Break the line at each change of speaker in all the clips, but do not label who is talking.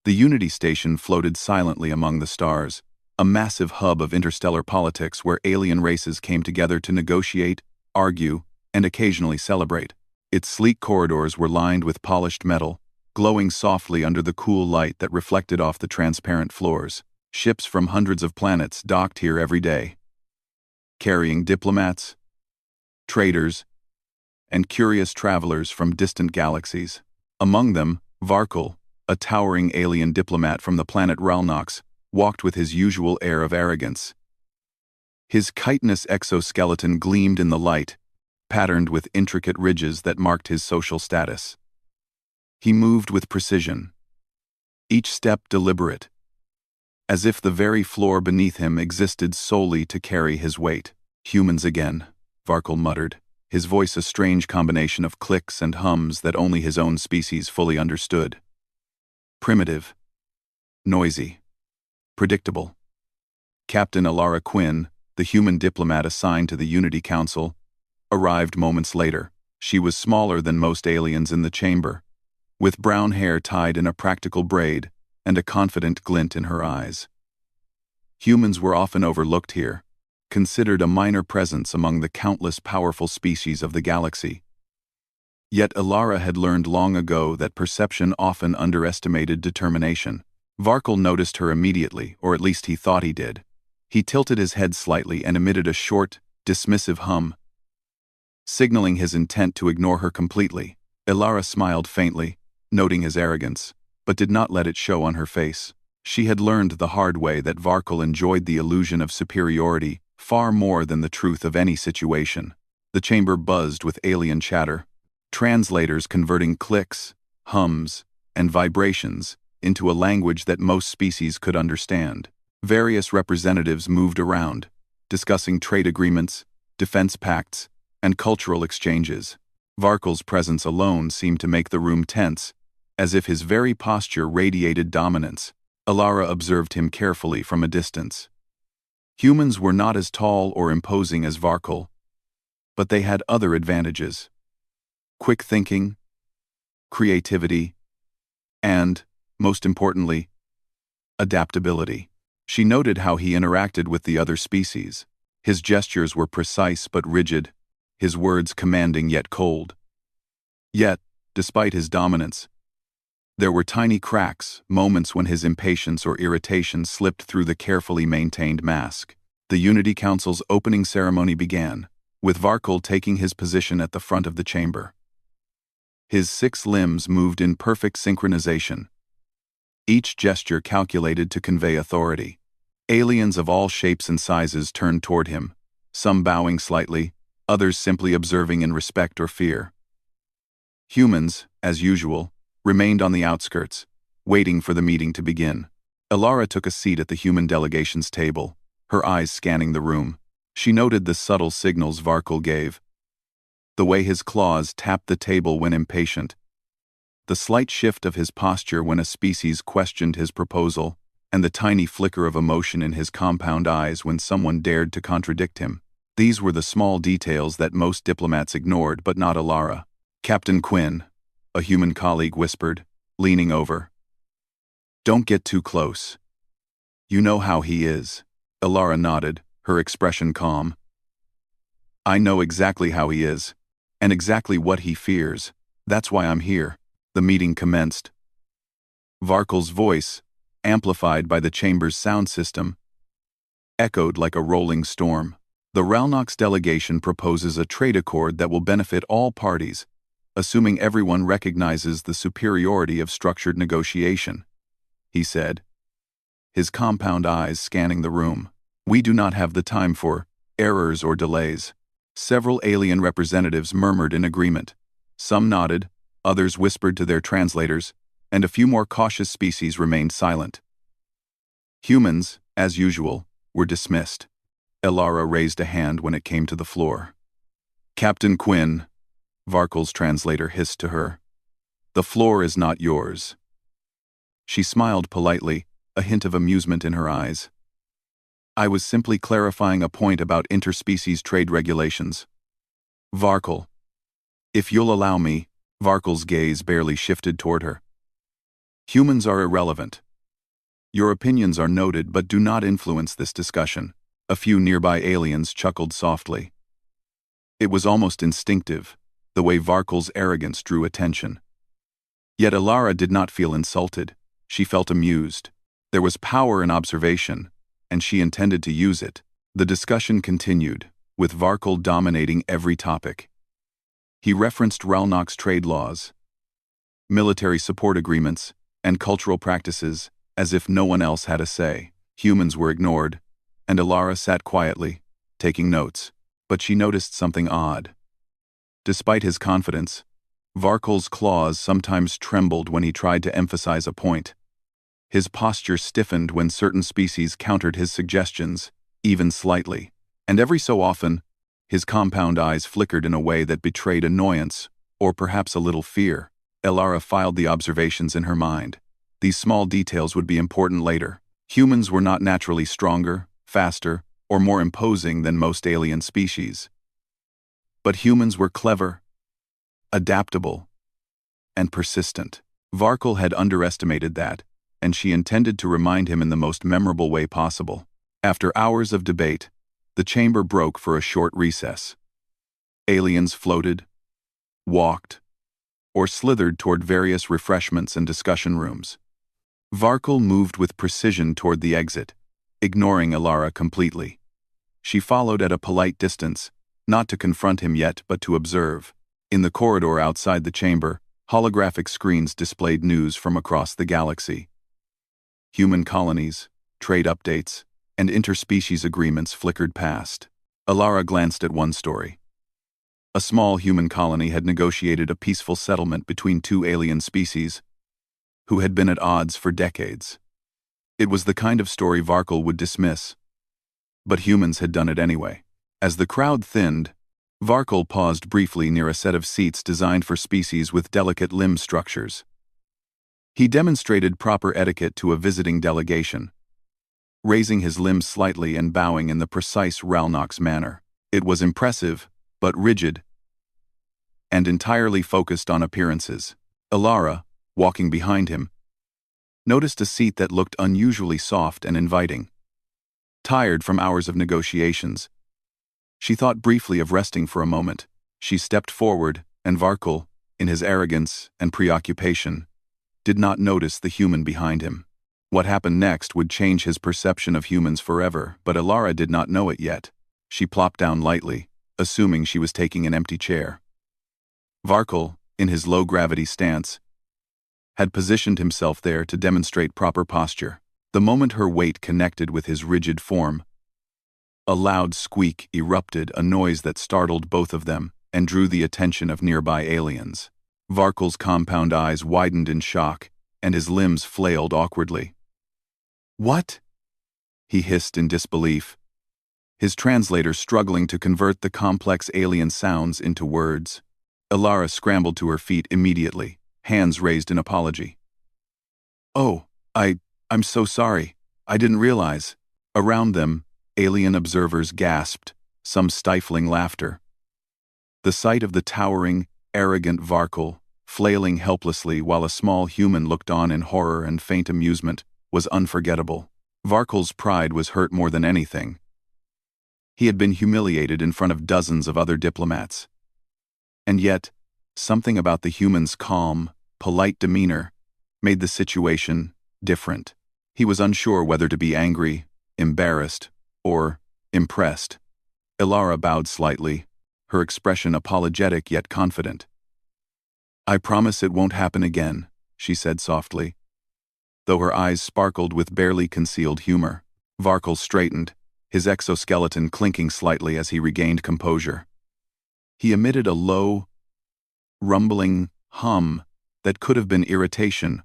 The Unity station floated silently among the stars, a massive hub of interstellar politics where alien races came together to negotiate, argue, and occasionally celebrate. Its sleek corridors were lined with polished metal, glowing softly under the cool light that reflected off the transparent floors. Ships from hundreds of planets docked here every day, carrying diplomats, traders, and curious travelers from distant galaxies. Among them, Varkal, a towering alien diplomat from the planet Ralnox, walked with his usual air of arrogance. His chitinous exoskeleton gleamed in the light, patterned with intricate ridges that marked his social status. He moved with precision, each step deliberate, as if the very floor beneath him existed solely to carry his weight. "Humans again," Varkal muttered, his voice a strange combination of clicks and hums that only his own species fully understood. Primitive, noisy, predictable. Captain Alara Quinn, the human diplomat assigned to the Unity Council, arrived moments later. She was smaller than most aliens in the chamber, with brown hair tied in a practical braid and a confident glint in her eyes. Humans were often overlooked here, considered a minor presence among the countless powerful species of the galaxy. Yet Alara had learned long ago that perception often underestimated determination. Varkal noticed her immediately, or at least he thought he did. He tilted his head slightly and emitted a short, dismissive hum, signaling his intent to ignore her completely. Alara smiled faintly, noting his arrogance, but did not let it show on her face. She had learned the hard way that Varkal enjoyed the illusion of superiority far more than the truth of any situation. The chamber buzzed with alien chatter, translators converting clicks, hums, and vibrations into a language that most species could understand. Various representatives moved around, discussing trade agreements, defense pacts, and cultural exchanges. Varkal's presence alone seemed to make the room tense, as if his very posture radiated dominance. Alara observed him carefully from a distance. Humans were not as tall or imposing as Varkal, but they had other advantages: quick thinking, creativity, and, most importantly, adaptability. She noted how he interacted with the other species. His gestures were precise but rigid, his words commanding yet cold. Yet, despite his dominance, there were tiny cracks, moments when his impatience or irritation slipped through the carefully maintained mask. The Unity Council's opening ceremony began, with Varkal taking his position at the front of the chamber. His 6 limbs moved in perfect synchronization, each gesture calculated to convey authority. Aliens of all shapes and sizes turned toward him, some bowing slightly, others simply observing in respect or fear. Humans, as usual, remained on the outskirts, waiting for the meeting to begin. Alara took a seat at the human delegation's table, her eyes scanning the room. She noted the subtle signals Varkal gave, the way his claws tapped the table when impatient, the slight shift of his posture when a species questioned his proposal, and the tiny flicker of emotion in his compound eyes when someone dared to contradict him. These were the small details that most diplomats ignored, but not Alara. "Captain Quinn," a human colleague whispered, leaning over. "Don't get too close. You know how he is." Alara nodded, her expression calm. "I know exactly how he is, and exactly what he fears. That's why I'm here." The meeting commenced. Varkal's voice, amplified by the chamber's sound system, echoed like a rolling storm. "The Ralnox delegation proposes a trade accord that will benefit all parties, assuming everyone recognizes the superiority of structured negotiation," he said, his compound eyes scanning the room. "We do not have the time for errors or delays." Several alien representatives murmured in agreement. Some nodded, others whispered to their translators, and a few more cautious species remained silent. Humans, as usual, were dismissed. Alara raised a hand when it came to the floor. "Captain Quinn," Varkal's translator hissed to her, "the floor is not yours." She smiled politely, a hint of amusement in her eyes. "I was simply clarifying a point about interspecies trade regulations." "Varkal, if you'll allow me," Varkal's gaze barely shifted toward her. Humans are irrelevant. Your opinions are noted but do not influence this discussion. A few nearby aliens chuckled softly. It was almost instinctive, the way Varkel's arrogance drew attention. Yet Alara did not feel insulted. She felt amused. There was power in observation, and she intended to use it. The discussion continued, with Varkel dominating every topic. He referenced Ralnock's trade laws, military support agreements, and cultural practices, as if no one else had a say. Humans were ignored, and Alara sat quietly, taking notes. But she noticed something odd. Despite his confidence, Varkel's claws sometimes trembled when he tried to emphasize a point. His posture stiffened when certain species countered his suggestions, even slightly, and every so often, his compound eyes flickered in a way that betrayed annoyance, or perhaps a little fear. Alara filed the observations in her mind. These small details would be important later. Humans were not naturally stronger, faster, or more imposing than most alien species. But humans were clever, adaptable, and persistent. Varkel had underestimated that, and she intended to remind him in the most memorable way possible. After hours of debate, the chamber broke for a short recess. Aliens floated, walked, or slithered toward various refreshments and discussion rooms. Varkel moved with precision toward the exit, ignoring Alara completely. She followed at a polite distance, not to confront him yet but to observe. In the corridor outside the chamber, holographic screens displayed news from across the galaxy. Human colonies, trade updates, and interspecies agreements flickered past. Alara glanced at one story. A small human colony had negotiated a peaceful settlement between two alien species who had been at odds for decades. It was the kind of story Varkel would dismiss, but humans had done it anyway. As the crowd thinned, Varkel paused briefly near a set of seats designed for species with delicate limb structures. He demonstrated proper etiquette to a visiting delegation, raising his limbs slightly and bowing in the precise Ralnock's manner. It was impressive, but rigid, and entirely focused on appearances. Alara, walking behind him, noticed a seat that looked unusually soft and inviting. Tired from hours of negotiations, she thought briefly of resting for a moment. She stepped forward, and Varkel, in his arrogance and preoccupation, did not notice the human behind him. What happened next would change his perception of humans forever, but Alara did not know it yet. She plopped down lightly, assuming she was taking an empty chair. Varkel, in his low-gravity stance, had positioned himself there to demonstrate proper posture. The moment her weight connected with his rigid form, a loud squeak erupted, a noise that startled both of them and drew the attention of nearby aliens. Varkel's compound eyes widened in shock, and his limbs flailed awkwardly. "What?" he hissed in disbelief, his translator struggling to convert the complex alien sounds into words. Alara scrambled to her feet immediately, hands raised in apology. "Oh, I'm so sorry. I didn't realize." Around them, alien observers gasped, some stifling laughter. The sight of the towering, arrogant Varkel, flailing helplessly while a small human looked on in horror and faint amusement, was unforgettable. Varkel's pride was hurt more than anything. He had been humiliated in front of dozens of other diplomats. And yet, something about the human's calm, polite demeanor made the situation different. He was unsure whether to be angry, embarrassed, or impressed. Alara bowed slightly, her expression apologetic yet confident. "I promise it won't happen again," she said softly, though her eyes sparkled with barely concealed humor. Varkel straightened, his exoskeleton clinking slightly as he regained composure. He emitted a low, rumbling hum that could have been irritation,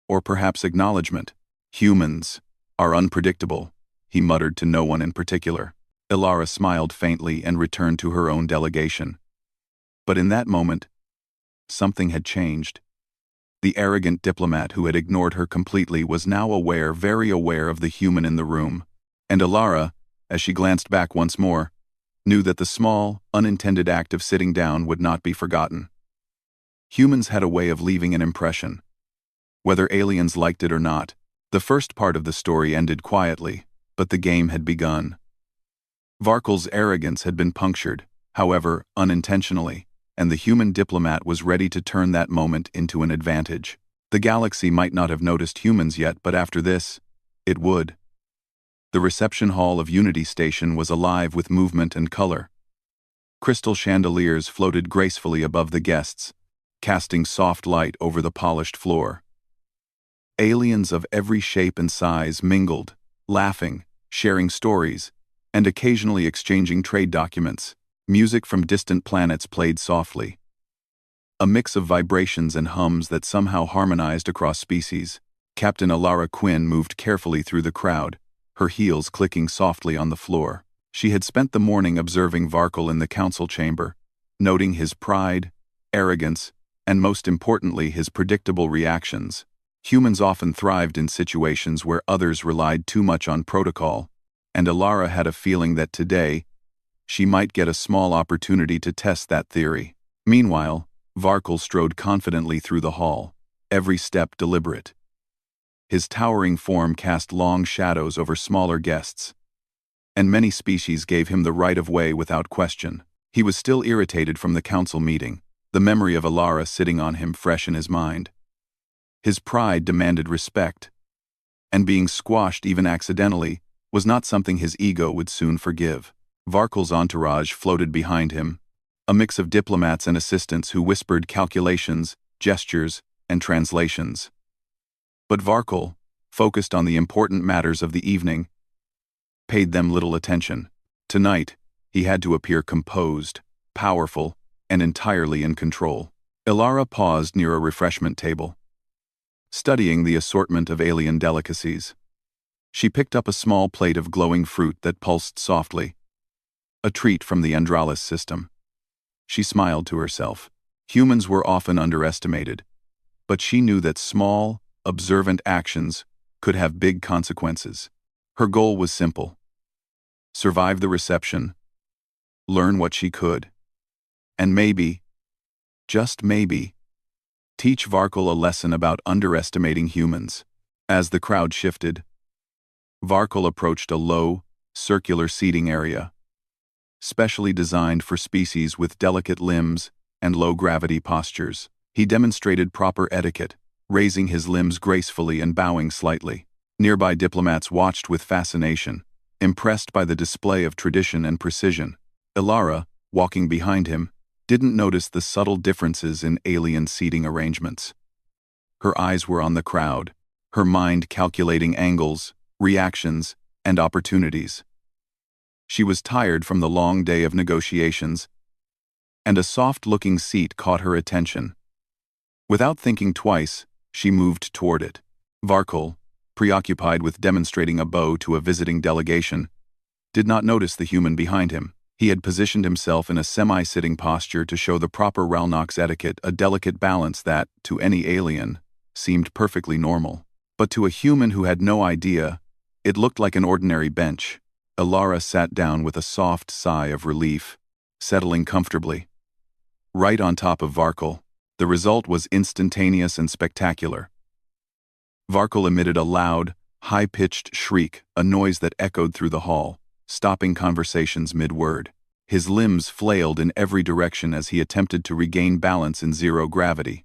or perhaps acknowledgement. "Humans are unpredictable," he muttered to no one in particular. Alara smiled faintly and returned to her own delegation. But in that moment, something had changed. The arrogant diplomat who had ignored her completely was now aware, very aware of the human in the room, and Alara, as she glanced back once more, knew that the small, unintended act of sitting down would not be forgotten. Humans had a way of leaving an impression. whether aliens liked it or not. The first part of the story ended quietly, but the game had begun. Varkel's arrogance had been punctured, however, unintentionally, and the human diplomat was ready to turn that moment into an advantage. The galaxy might not have noticed humans yet, but after this, it would. The reception hall of Unity Station was alive with movement and color. Crystal chandeliers floated gracefully above the guests, casting soft light over the polished floor. Aliens of every shape and size mingled, laughing, sharing stories, and occasionally exchanging trade documents. Music from distant planets played softly. A mix of vibrations and hums that somehow harmonized across species. Captain Alara Quinn moved carefully through the crowd, her heels clicking softly on the floor. She had spent the morning observing Varkel in the council chamber, noting his pride, arrogance, and most importantly his predictable reactions. Humans often thrived in situations where others relied too much on protocol, and Alara had a feeling that today, she might get a small opportunity to test that theory. Meanwhile, Varkel strode confidently through the hall, every step deliberate. His towering form cast long shadows over smaller guests, and many species gave him the right of way without question. He was still irritated from the council meeting, the memory of Alara sitting on him fresh in his mind. His pride demanded respect, and being squashed even accidentally was not something his ego would soon forgive. Varkel's entourage floated behind him, a mix of diplomats and assistants who whispered calculations, gestures, and translations. But Varkel, focused on the important matters of the evening, paid them little attention. Tonight, he had to appear composed, powerful, and entirely in control. Alara paused near a refreshment table, studying the assortment of alien delicacies. She picked up a small plate of glowing fruit that pulsed softly, a treat from the Andralis system. She smiled to herself. Humans were often underestimated, but she knew that small, observant actions could have big consequences. Her goal was simple: survive the reception, learn what she could, and maybe, just maybe, teach Varkel a lesson about underestimating humans. As the crowd shifted, Varkel approached a low, circular seating area, specially designed for species with delicate limbs and low-gravity postures. He demonstrated proper etiquette, raising his limbs gracefully and bowing slightly. Nearby diplomats watched with fascination, impressed by the display of tradition and precision. Alara, walking behind him, didn't notice the subtle differences in alien seating arrangements. Her eyes were on the crowd, her mind calculating angles, reactions, and opportunities. She was tired from the long day of negotiations, and a soft-looking seat caught her attention. Without thinking twice, she moved toward it. Varkel, preoccupied with demonstrating a bow to a visiting delegation, did not notice the human behind him. He had positioned himself in a semi-sitting posture to show the proper Ralnox etiquette, a delicate balance that, to any alien, seemed perfectly normal. But to a human who had no idea, it looked like an ordinary bench. Alara sat down with a soft sigh of relief, settling comfortably, right on top of Varkel. The result was instantaneous and spectacular. Varkel emitted a loud, high-pitched shriek, a noise that echoed through the hall, stopping conversations mid-word. His limbs flailed in every direction as he attempted to regain balance in zero gravity.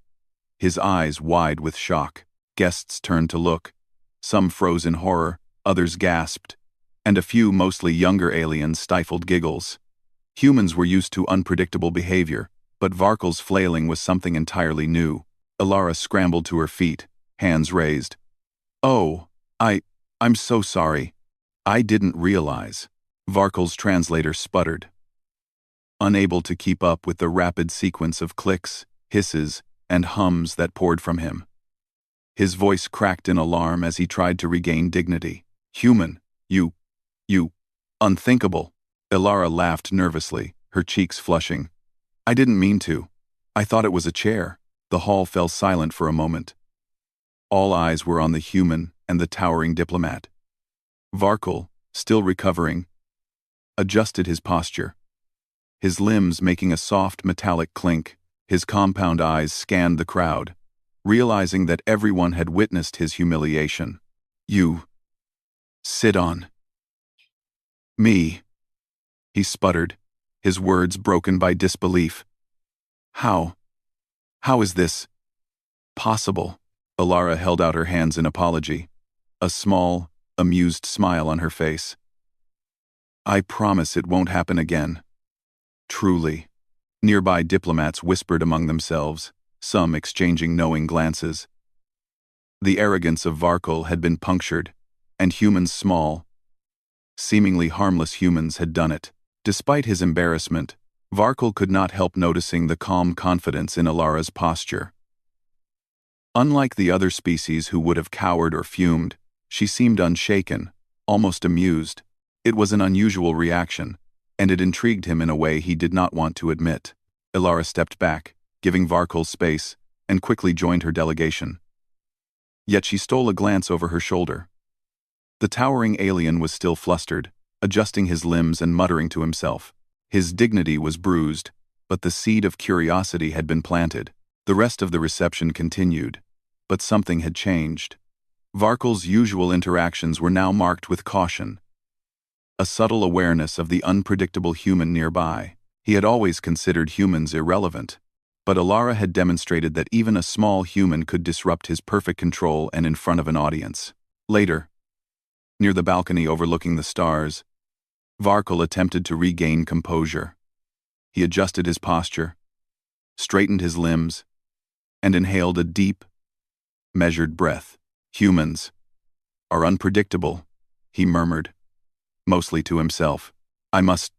His eyes wide with shock. Guests turned to look. Some froze in horror, others gasped, and a few mostly younger aliens stifled giggles. Humans were used to unpredictable behavior, but Varkel's flailing was something entirely new. Alara scrambled to her feet, hands raised. "Oh, I'm so sorry. I didn't realize." Varkel's translator sputtered, unable to keep up with the rapid sequence of clicks, hisses, and hums that poured from him. His voice cracked in alarm as he tried to regain dignity. "Human, you, unthinkable." Alara laughed nervously, her cheeks flushing. "I didn't mean to. I thought it was a chair." The hall fell silent for a moment. All eyes were on the human and the towering diplomat. Varkel, still recovering, adjusted his posture, his limbs making a soft metallic clink. His compound eyes scanned the crowd, realizing that everyone had witnessed his humiliation. "You sit on me," he sputtered, his words broken by disbelief. How is this possible?" Alara held out her hands in apology, a small, amused smile on her face. "I promise it won't happen again. Truly." Nearby diplomats whispered among themselves, some exchanging knowing glances. The arrogance of Varkul had been punctured, and small, seemingly harmless humans had done it. Despite his embarrassment, Varkul could not help noticing the calm confidence in Alara's posture. Unlike the other species who would have cowered or fumed, she seemed unshaken, almost amused. It was an unusual reaction, and it intrigued him in a way he did not want to admit. Alara stepped back, giving Varkul space, and quickly joined her delegation. Yet she stole a glance over her shoulder. The towering alien was still flustered, adjusting his limbs and muttering to himself. His dignity was bruised, but the seed of curiosity had been planted. The rest of the reception continued, but something had changed. Varkul's usual interactions were now marked with caution, a subtle awareness of the unpredictable human nearby. He had always considered humans irrelevant, but Alara had demonstrated that even a small human could disrupt his perfect control and in front of an audience. Later, near the balcony overlooking the stars, Varkul attempted to regain composure. He adjusted his posture, straightened his limbs, and inhaled a deep, measured breath. "Humans are unpredictable," he murmured, mostly to himself. "I must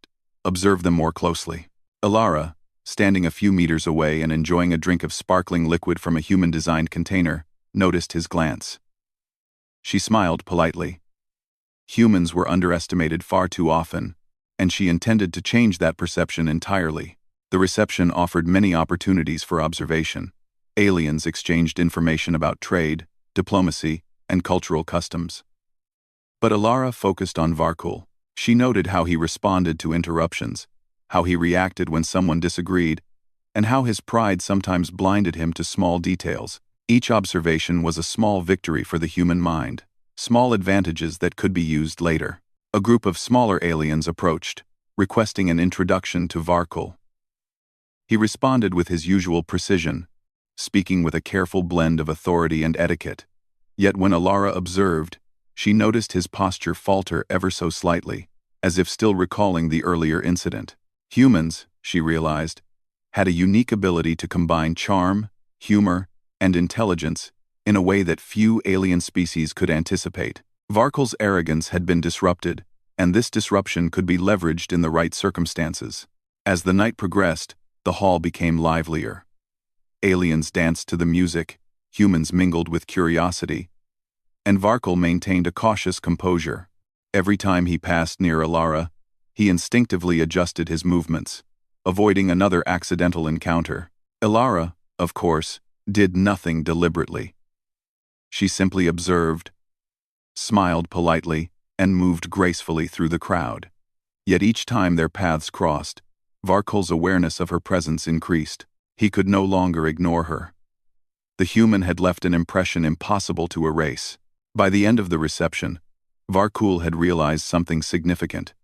observe them more closely." Alara, standing a few meters away and enjoying a drink of sparkling liquid from a human-designed container, noticed his glance. She smiled politely. Humans were underestimated far too often, and she intended to change that perception entirely. The reception offered many opportunities for observation. Aliens exchanged information about trade, diplomacy, and cultural customs. But Alara focused on Varkul. She noted how he responded to interruptions, how he reacted when someone disagreed, and how his pride sometimes blinded him to small details. Each observation was a small victory for the human mind, small advantages that could be used later. A group of smaller aliens approached, requesting an introduction to Varkul. He responded with his usual precision, speaking with a careful blend of authority and etiquette. Yet when Alara observed, she noticed his posture falter ever so slightly, as if still recalling the earlier incident. Humans, she realized, had a unique ability to combine charm, humor, and intelligence in a way that few alien species could anticipate. Varkul's arrogance had been disrupted, and this disruption could be leveraged in the right circumstances. As the night progressed, the hall became livelier. Aliens danced to the music, humans mingled with curiosity, and Varkul maintained a cautious composure. Every time he passed near Alara, he instinctively adjusted his movements, avoiding another accidental encounter. Alara, of course, did nothing deliberately. She simply observed, smiled politely, and moved gracefully through the crowd. Yet each time their paths crossed, Varkul's awareness of her presence increased. He could no longer ignore her. The human had left an impression impossible to erase. By the end of the reception, Varkul had realized something significant.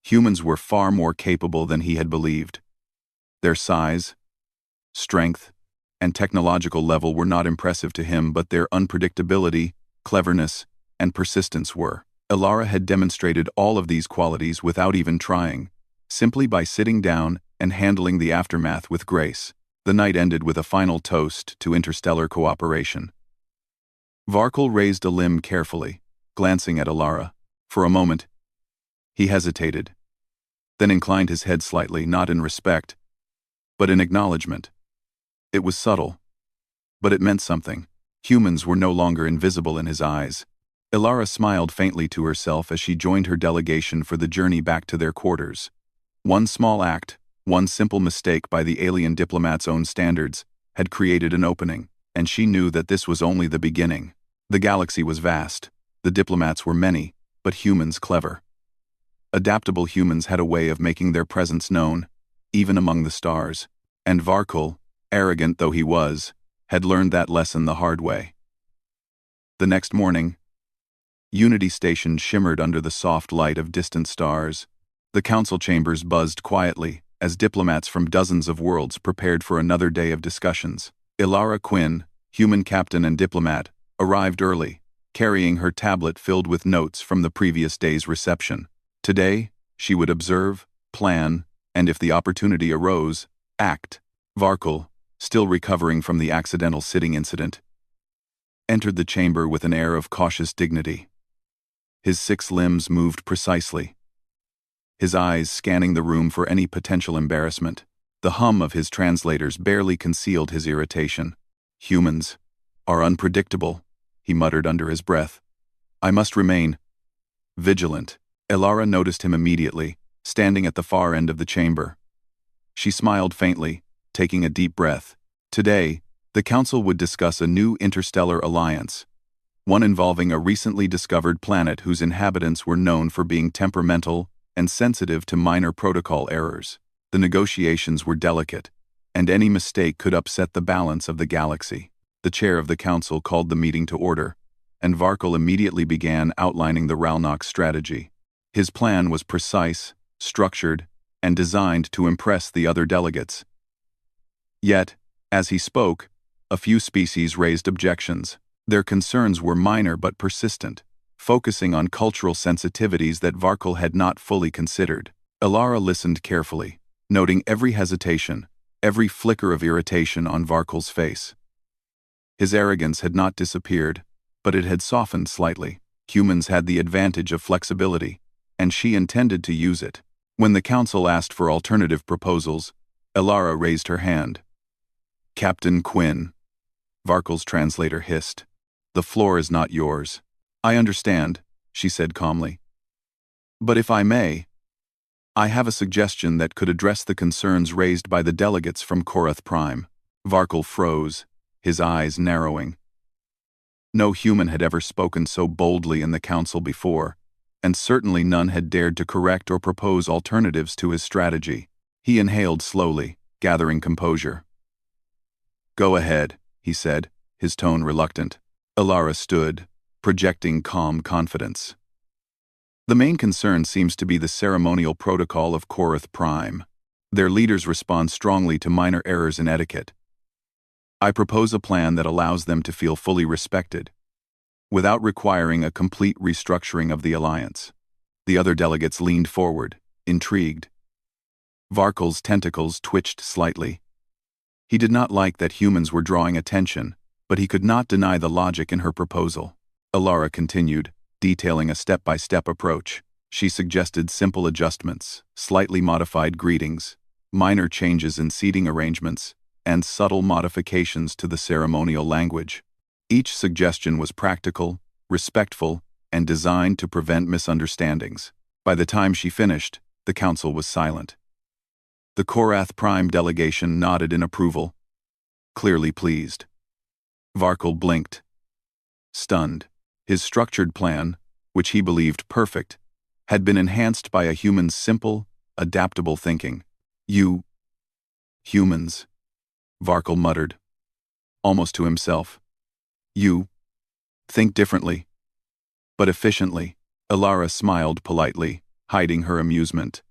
Humans were far more capable than he had believed. Their size, strength, and technological level were not impressive to him, but their unpredictability, cleverness, and persistence were. Alara had demonstrated all of these qualities without even trying, simply by sitting down and handling the aftermath with grace. The night ended with a final toast to interstellar cooperation. Varkul raised a limb carefully, glancing at Alara. For a moment, he hesitated, then inclined his head slightly, not in respect, but in acknowledgement. It was subtle, but it meant something. Humans were no longer invisible in his eyes. Alara smiled faintly to herself as she joined her delegation for the journey back to their quarters. One small act, one simple mistake by the alien diplomat's own standards, had created an opening, and she knew that this was only the beginning. The galaxy was vast, the diplomats were many, but humans clever. Adaptable humans had a way of making their presence known, even among the stars. And Varkul, arrogant though he was, had learned that lesson the hard way. The next morning, Unity Station shimmered under the soft light of distant stars. The council chambers buzzed quietly as diplomats from dozens of worlds prepared for another day of discussions. Ilara Quinn, human captain and diplomat, arrived early, carrying her tablet filled with notes from the previous day's reception. Today, she would observe, plan, and if the opportunity arose, act. Varkul, still recovering from the accidental sitting incident, entered the chamber with an air of cautious dignity. His 6 limbs moved precisely, his eyes scanning the room for any potential embarrassment. The hum of his translators barely concealed his irritation. "Humans are unpredictable," he muttered under his breath. "I must remain vigilant." Ilara noticed him immediately, standing at the far end of the chamber. She smiled faintly, taking a deep breath. Today, the council would discuss a new interstellar alliance, one involving a recently discovered planet whose inhabitants were known for being temperamental and sensitive to minor protocol errors. The negotiations were delicate, and any mistake could upset the balance of the galaxy. The chair of the council called the meeting to order, and Varkul immediately began outlining the Ralnox strategy. His plan was precise, structured, and designed to impress the other delegates. Yet, as he spoke, a few species raised objections. Their concerns were minor but persistent, focusing on cultural sensitivities that Varkul had not fully considered. Ilara listened carefully, noting every hesitation, every flicker of irritation on Varkul's face. His arrogance had not disappeared, but it had softened slightly. Humans had the advantage of flexibility, and she intended to use it. When the council asked for alternative proposals, Ilara raised her hand. "Captain Quinn," Varkul's translator hissed, "the floor is not yours." "I understand," she said calmly. "But if I may, I have a suggestion that could address the concerns raised by the delegates from Korath Prime." Varkul froze, his eyes narrowing. No human had ever spoken so boldly in the council before, and certainly none had dared to correct or propose alternatives to his strategy. He inhaled slowly, gathering composure. "Go ahead," he said, his tone reluctant. Ilara stood, projecting calm confidence. "The main concern seems to be the ceremonial protocol of Korath Prime. Their leaders respond strongly to minor errors in etiquette. I propose a plan that allows them to feel fully respected, without requiring a complete restructuring of the alliance." The other delegates leaned forward, intrigued. Varkul's tentacles twitched slightly. He did not like that humans were drawing attention, but he could not deny the logic in her proposal. Ilara continued, detailing a step-by-step approach. She suggested simple adjustments, slightly modified greetings, minor changes in seating arrangements, and subtle modifications to the ceremonial language. Each suggestion was practical, respectful, and designed to prevent misunderstandings. By the time she finished, the council was silent. The Korath Prime delegation nodded in approval, clearly pleased. Varkul blinked, stunned. His structured plan, which he believed perfect, had been enhanced by a human's simple, adaptable thinking. "You humans," Varkul muttered, almost to himself. "You think differently, but efficiently." Ilara smiled politely, hiding her amusement.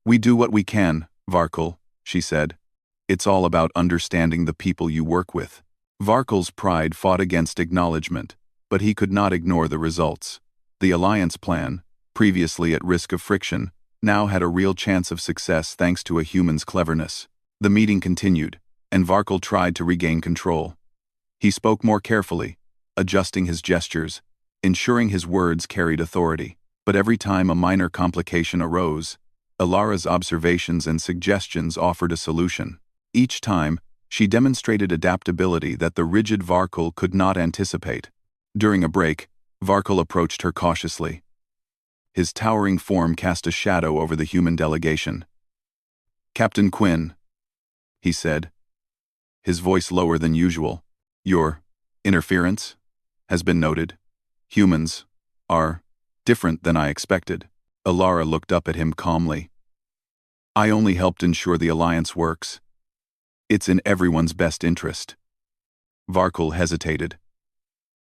"We do what we can, Varkul," she said. "It's all about understanding the people you work with." Varkul's pride fought against acknowledgement, but he could not ignore the results. The alliance plan, previously at risk of friction, now had a real chance of success thanks to a human's cleverness. The meeting continued, and Varkul tried to regain control. He spoke more carefully, adjusting his gestures, ensuring his words carried authority. But every time a minor complication arose, Ilara's observations and suggestions offered a solution. Each time, she demonstrated adaptability that the rigid Varkul could not anticipate. During a break, Varkul approached her cautiously. His towering form cast a shadow over the human delegation. "Captain Quinn," he said, his voice lower than usual, "your interference has been noted. Humans are different than I expected." Ilara looked up at him calmly. "I only helped ensure the alliance works. It's in everyone's best interest." Varkul hesitated.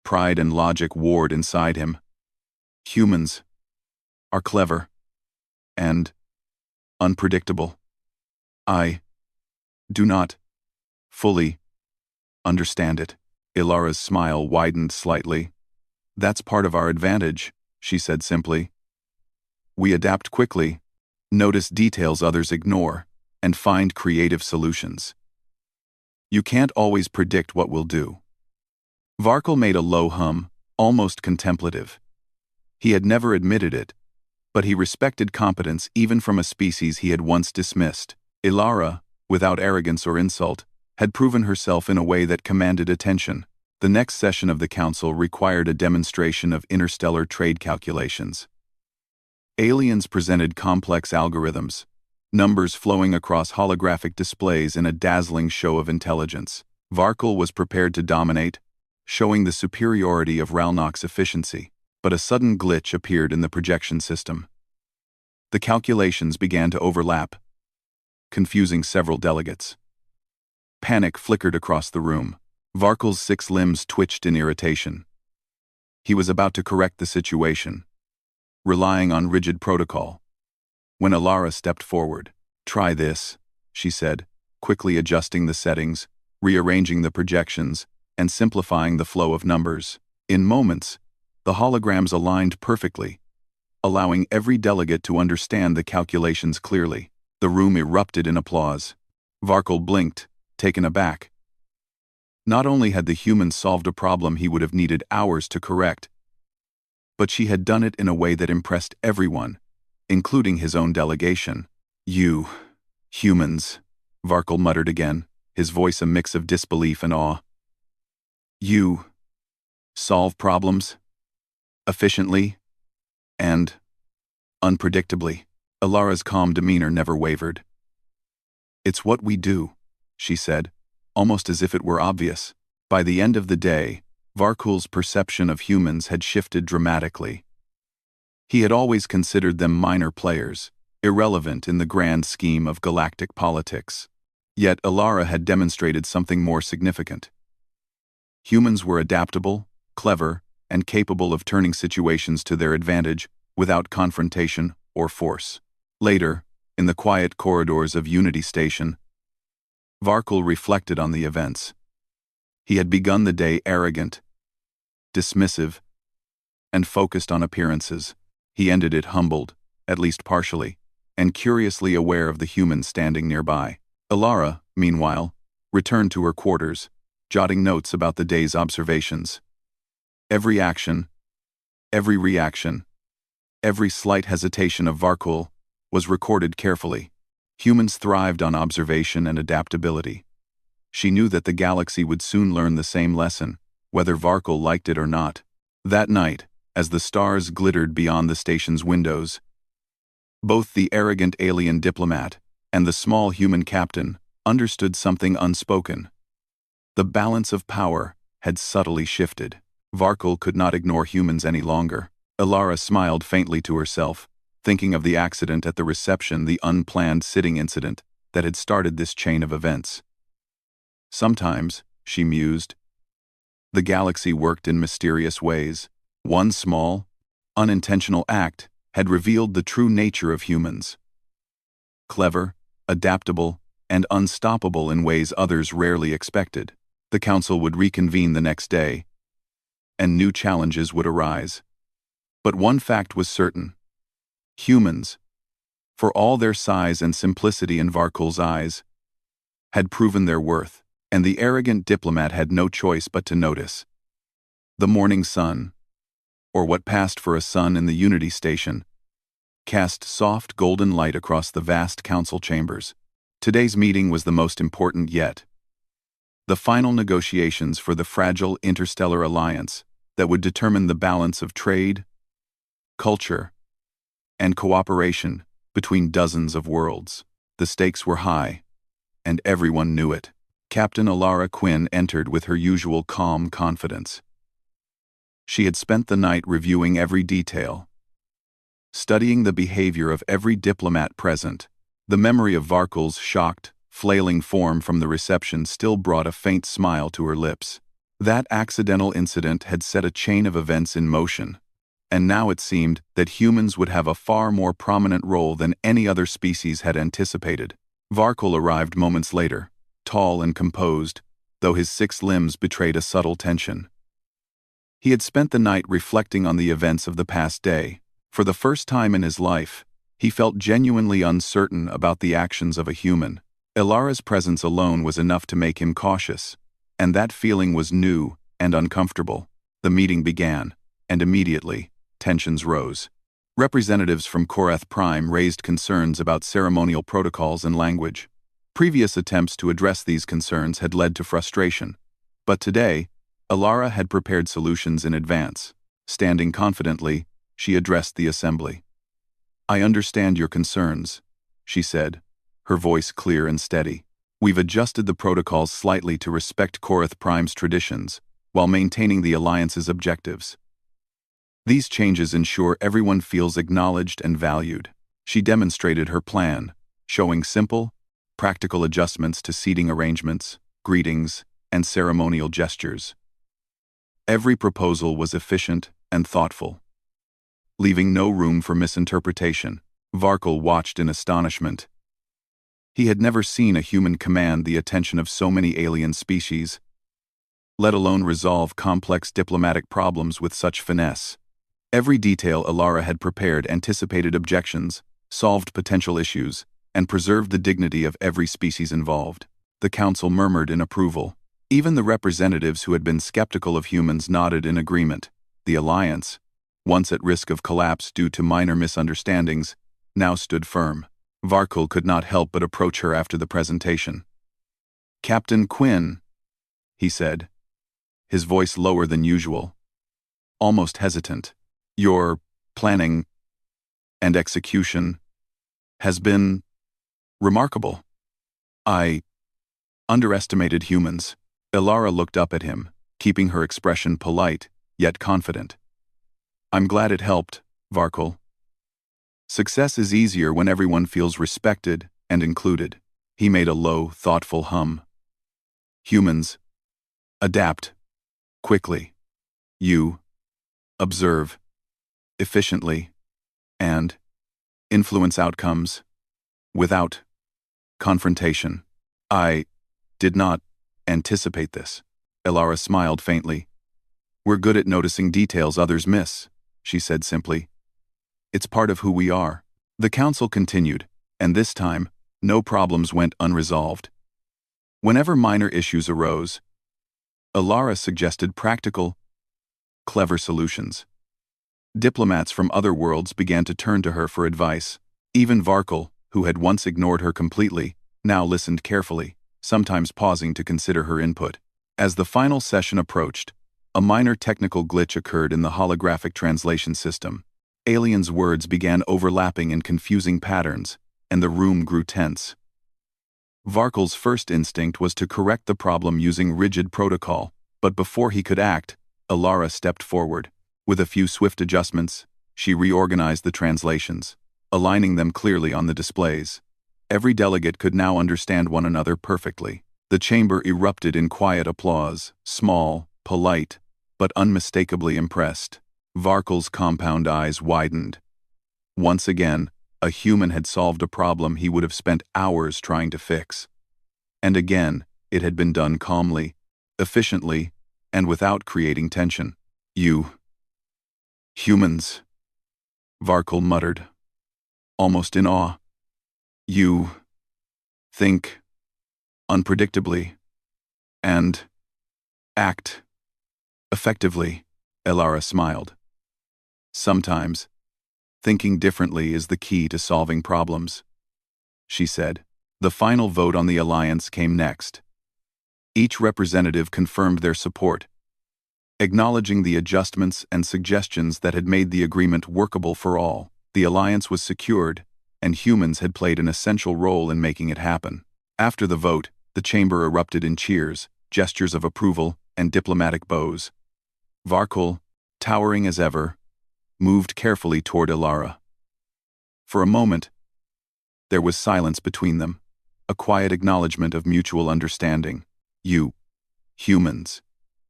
Pride and logic warred inside him. Humans are clever and unpredictable. I do not fully understand it. Ilara's smile widened slightly. That's part of our advantage, she said simply. We adapt quickly, notice details others ignore, and find creative solutions. You can't always predict what we'll do. Varkul made a low hum, almost contemplative. He had never admitted it, but he respected competence even from a species he had once dismissed. Ilara, without arrogance or insult, had proven herself in a way that commanded attention. The next session of the council required a demonstration of interstellar trade calculations. Aliens presented complex algorithms, numbers flowing across holographic displays in a dazzling show of intelligence. Varkul was prepared to dominate, showing the superiority of Ralnock's efficiency, but a sudden glitch appeared in the projection system. The calculations began to overlap, confusing several delegates. Panic flickered across the room. Varkul's 6 limbs twitched in irritation. He was about to correct the situation, relying on rigid protocol, when Ilara stepped forward. "Try this," she said, quickly adjusting the settings, rearranging the projections, and simplifying the flow of numbers. In moments, the holograms aligned perfectly, allowing every delegate to understand the calculations clearly. The room erupted in applause. Varkul blinked, taken aback. Not only had the human solved a problem he would have needed hours to correct, but she had done it in a way that impressed everyone, including his own delegation. "You humans," Varkul muttered again, his voice a mix of disbelief and awe. "You solve problems efficiently and unpredictably." Ilara's calm demeanor never wavered. "It's what we do," she said, almost as if it were obvious. By the end of the day, Varkul's perception of humans had shifted dramatically. He had always considered them minor players, irrelevant in the grand scheme of galactic politics. Yet Ilara had demonstrated something more significant. Humans were adaptable, clever, and capable of turning situations to their advantage without confrontation or force. Later, in the quiet corridors of Unity Station, Varkul reflected on the events. He had begun the day arrogant, dismissive, and focused on appearances. He ended it humbled, at least partially, and curiously aware of the humans standing nearby. Ilara, meanwhile, returned to her quarters, jotting notes about the day's observations. Every action, every reaction, every slight hesitation of Varkul was recorded carefully. Humans thrived on observation and adaptability. She knew that the galaxy would soon learn the same lesson, whether Varkul liked it or not. That night, as the stars glittered beyond the station's windows, both the arrogant alien diplomat and the small human captain understood something unspoken. The balance of power had subtly shifted. Varkul could not ignore humans any longer. Ilara smiled faintly to herself, thinking of the accident at the reception, the unplanned sitting incident that had started this chain of events. Sometimes, she mused, the galaxy worked in mysterious ways. One small, unintentional act had revealed the true nature of humans. Clever, adaptable, and unstoppable in ways others rarely expected. The council would reconvene the next day, and new challenges would arise. But one fact was certain. Humans, for all their size and simplicity in Varkul's eyes, had proven their worth, and the arrogant diplomat had no choice but to notice. The morning sun, or what passed for a sun in the Unity Station, cast soft golden light across the vast council chambers. Today's meeting was the most important yet. The final negotiations for the fragile interstellar alliance that would determine the balance of trade, culture, and cooperation between dozens of worlds. The stakes were high, and everyone knew it. Captain Ilara Quinn entered with her usual calm confidence. She had spent the night reviewing every detail, studying the behavior of every diplomat present. The memory of Varkul's shocked, flailing form from the reception still brought a faint smile to her lips. That accidental incident had set a chain of events in motion, and now it seemed that humans would have a far more prominent role than any other species had anticipated. Varkul arrived moments later, tall and composed, though his 6 limbs betrayed a subtle tension. He had spent the night reflecting on the events of the past day. For the first time in his life, he felt genuinely uncertain about the actions of a human. Ilara's presence alone was enough to make him cautious, and that feeling was new and uncomfortable. The meeting began, and immediately, tensions rose. Representatives from Korath Prime raised concerns about ceremonial protocols and language. Previous attempts to address these concerns had led to frustration, but today, Ilara had prepared solutions in advance. Standing confidently, she addressed the assembly. "I understand your concerns," she said, her voice clear and steady. "We've adjusted the protocols slightly to respect Korath Prime's traditions, while maintaining the Alliance's objectives. These changes ensure everyone feels acknowledged and valued." She demonstrated her plan, showing simple, practical adjustments to seating arrangements, greetings, and ceremonial gestures. Every proposal was efficient and thoughtful, leaving no room for misinterpretation. Varkul watched in astonishment. He had never seen a human command the attention of so many alien species, let alone resolve complex diplomatic problems with such finesse. Every detail Ilara had prepared anticipated objections, solved potential issues, and preserved the dignity of every species involved. The council murmured in approval. Even the representatives who had been skeptical of humans nodded in agreement. The Alliance, once at risk of collapse due to minor misunderstandings, now stood firm. Varkul could not help but approach her after the presentation. "Captain Quinn," he said, his voice lower than usual, almost hesitant, "your planning and execution has been remarkable. I underestimated humans." Ilara looked up at him, keeping her expression polite, yet confident. "I'm glad it helped, Varkul. Success is easier when everyone feels respected and included." He made a low, thoughtful hum. "Humans adapt quickly. You observe efficiently and influence outcomes without confrontation. I did not anticipate this." Ilara smiled faintly. "We're good at noticing details others miss," she said simply. "It's part of who we are." The council continued, and this time, no problems went unresolved. Whenever minor issues arose, Ilara suggested practical, clever solutions. Diplomats from other worlds began to turn to her for advice. Even Varkul, who had once ignored her completely, now listened carefully, sometimes pausing to consider her input. As the final session approached, a minor technical glitch occurred in the holographic translation system. Aliens' words began overlapping in confusing patterns, and the room grew tense. Varkul's first instinct was to correct the problem using rigid protocol, but before he could act, Ilara stepped forward. With a few swift adjustments, she reorganized the translations, aligning them clearly on the displays. Every delegate could now understand one another perfectly. The chamber erupted in quiet applause, small, polite, but unmistakably impressed. Varkul's compound eyes widened. Once again, a human had solved a problem he would have spent hours trying to fix. And again, it had been done calmly, efficiently, and without creating tension. "You humans," Varkul muttered, almost in awe. "You think unpredictably and act effectively." Ilara smiled. "Sometimes, thinking differently is the key to solving problems," she said. The final vote on the Alliance came next. Each representative confirmed their support, acknowledging the adjustments and suggestions that had made the agreement workable for all. The Alliance was secured, and humans had played an essential role in making it happen. After the vote, the chamber erupted in cheers, gestures of approval, and diplomatic bows. Varkul, towering as ever, moved carefully toward Ilara. For a moment, there was silence between them, a quiet acknowledgement of mutual understanding. "You humans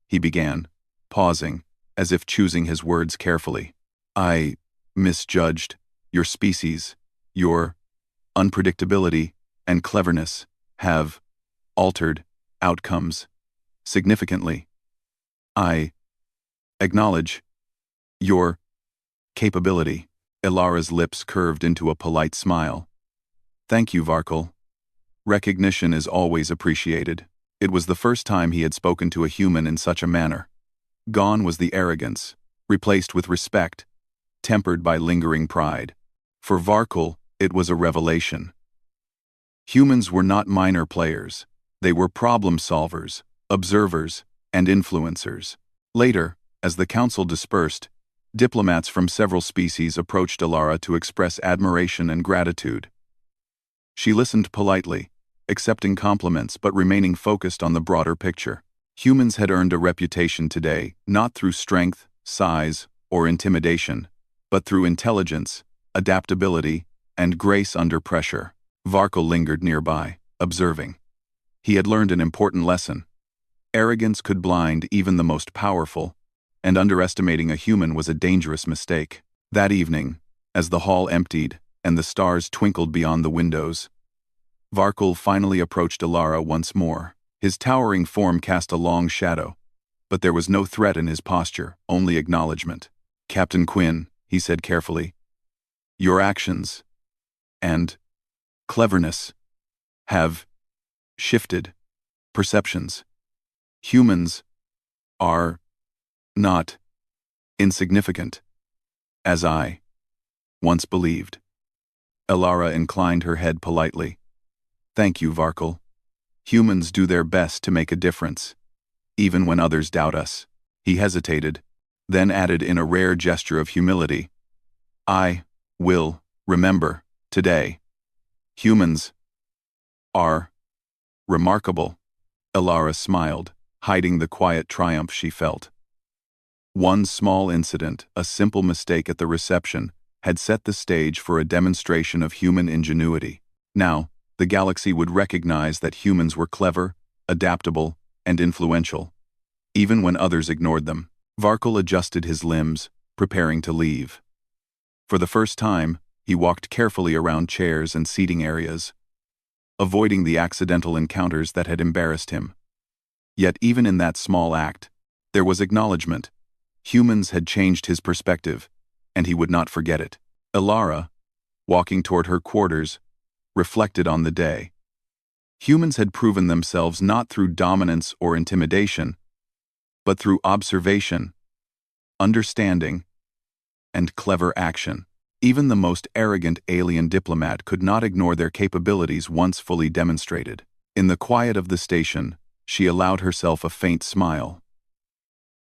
he began, pausing, as if choosing his words carefully. I misjudged your species. Your unpredictability and cleverness have altered outcomes significantly. I acknowledge your capability. Ilara's lips curved into a polite smile. Thank you, Varkle. Recognition is always appreciated. It was the first time he had spoken to a human in such a manner. Gone was the arrogance, replaced with respect, tempered by lingering pride. For Varkle, it was a revelation. Humans were not minor players. They were problem solvers, observers, and influencers. Later, as the council dispersed, diplomats from several species approached Ilara to express admiration and gratitude. She listened politely, accepting compliments but remaining focused on the broader picture. Humans had earned a reputation today, not through strength, size, or intimidation, but through intelligence, adaptability, and grace under pressure. Varkle lingered nearby, observing. He had learned an important lesson. Arrogance could blind even the most powerful, and underestimating a human was a dangerous mistake. That evening, as the hall emptied and the stars twinkled beyond the windows, Varkle finally approached Ilara once more. His towering form cast a long shadow, but there was no threat in his posture, only acknowledgement. Captain Quinn, he said carefully, your actions and cleverness have shifted perceptions. Humans are not insignificant, as I once believed. Ilara inclined her head politely. Thank you, Varkle. Humans do their best to make a difference, even when others doubt us. He hesitated, then added in a rare gesture of humility, I will remember today. Humans are remarkable. Ilara smiled, hiding the quiet triumph she felt. One small incident, a simple mistake at the reception, had set the stage for a demonstration of human ingenuity. Now, the galaxy would recognize that humans were clever, adaptable, and influential, even when others ignored them. Varkle adjusted his limbs, preparing to leave. For the first time, he walked carefully around chairs and seating areas, avoiding the accidental encounters that had embarrassed him. Yet even in that small act, there was acknowledgement. Humans had changed his perspective, and he would not forget it. Ilara, walking toward her quarters, reflected on the day. Humans had proven themselves not through dominance or intimidation, but through observation, understanding, and clever action. Even the most arrogant alien diplomat could not ignore their capabilities once fully demonstrated. In the quiet of the station, she allowed herself a faint smile.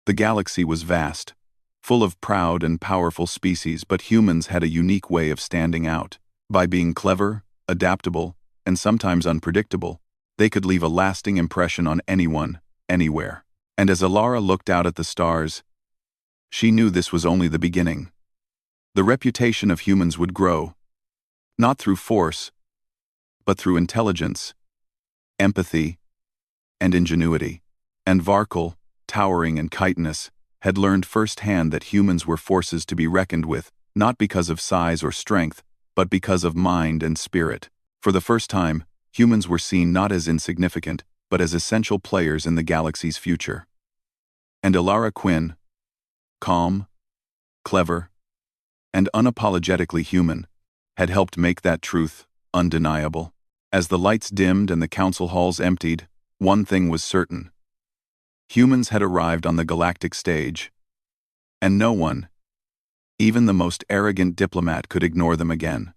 The galaxy was vast, full of proud and powerful species, but humans had a unique way of standing out. By being clever, adaptable, and sometimes unpredictable, they could leave a lasting impression on anyone, anywhere. And as Ilara looked out at the stars, she knew this was only the beginning. The reputation of humans would grow, not through force, but through intelligence, empathy, and ingenuity. And Varkle, towering in chitinous, had learned firsthand that humans were forces to be reckoned with, not because of size or strength, but because of mind and spirit. For the first time, humans were seen not as insignificant, but as essential players in the galaxy's future. And Ilara Quinn, calm, clever, and unapologetically human, had helped make that truth undeniable. As the lights dimmed and the council halls emptied, one thing was certain. Humans had arrived on the galactic stage, and no one, even the most arrogant diplomat, could ignore them again.